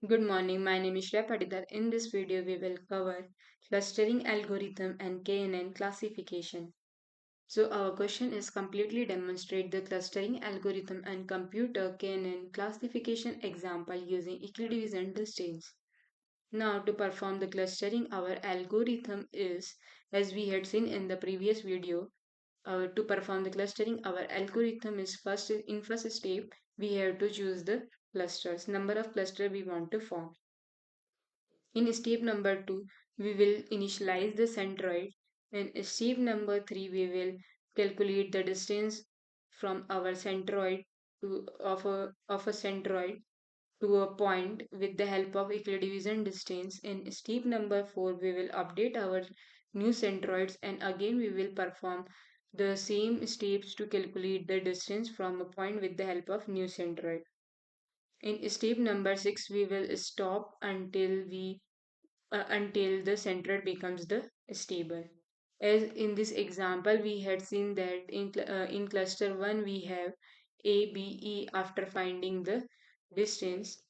Good morning, my name is Shreya Padidar. In this video, we will cover clustering algorithm and KNN classification. So our question is completely demonstrate the clustering algorithm and computer KNN classification example using equidivision distance. Now to perform the clustering, our algorithm is, as we had seen in the previous video, to perform the clustering, our algorithm is first step, we have to choose the clusters, number of cluster we want to form. In step number 2, we will initialize the centroid. In step number 3, we will calculate the distance from our centroid of a centroid to a point with the help of equidivision distance. In step number 4, we will update our new centroids and again we will perform the same steps to calculate the distance from a point with the help of new centroid. In step number 6, we will stop until the centroid becomes the stable. As in this example, we had seen that in cluster 1 we have A, B, E after finding the distance,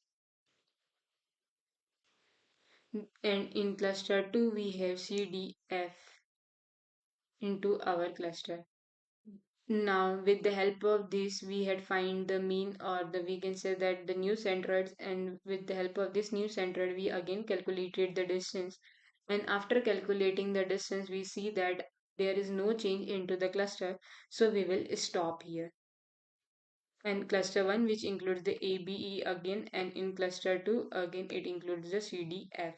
and in cluster 2 we have C, D, F into our cluster. Now, with the help of this, we had find the mean, or the we can say that the new centroids, and with the help of this new centroid, we again calculated the distance. And after calculating the distance, we see that there is no change into the cluster, so we will stop here. And cluster 1, which includes the ABE again, and in cluster 2, again it includes the CDF.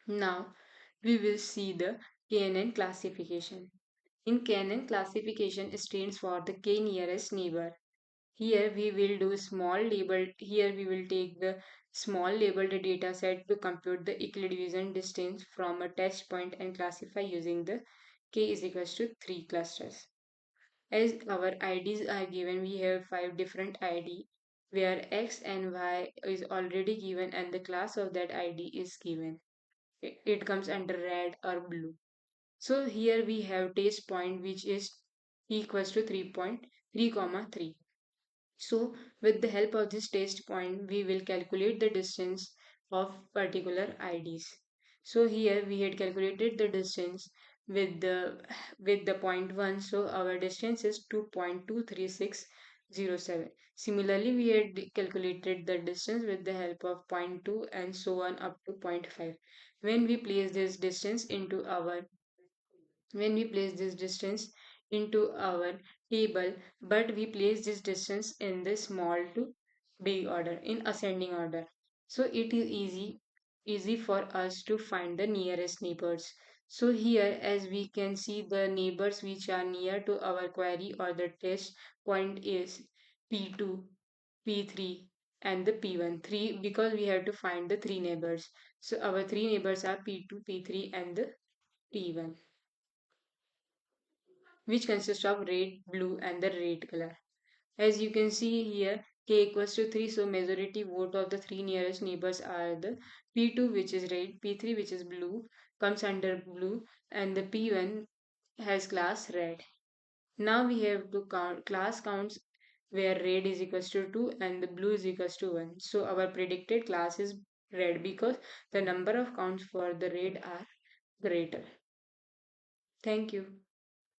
Now, we will see the KNN classification. In KNN classification stands for the K nearest neighbor. Here we will do small labeled, here we will take the small labeled data set to compute the equidivision distance from a test point and classify using the K is equals to 3 clusters. As our IDs are given, we have 5 different ID where X and Y is already given and the class of that ID is given. It comes under red or blue. So here we have test point which is equals to 3.3 comma 3. So with the help of this test point we will calculate the distance of particular IDs. So here we had calculated the distance with the point 1, so our distance is 2.23607. Similarly we had calculated the distance with the help of point 2 and so on up to point 5. When we place this distance into our when we place this distance into our table, but we place this distance in the small to big order, in ascending order, so it is easy for us to find the nearest neighbors. So here as we can see, the neighbors which are near to our query or the test point is P2, P3 and the P1, 3, because we have to find the three neighbors. So our three neighbors are P2, P3 and the P1, which consists of red, blue and the red color. As you can see here, k equals to 3, so majority vote of the three nearest neighbors are the P2 which is red, P3 which is blue, comes under blue, and the P1 has class red. Now we have to count class counts where red is equals to 2 and the blue is equals to 1. So our predicted class is red because the number of counts for the red are greater. Thank you.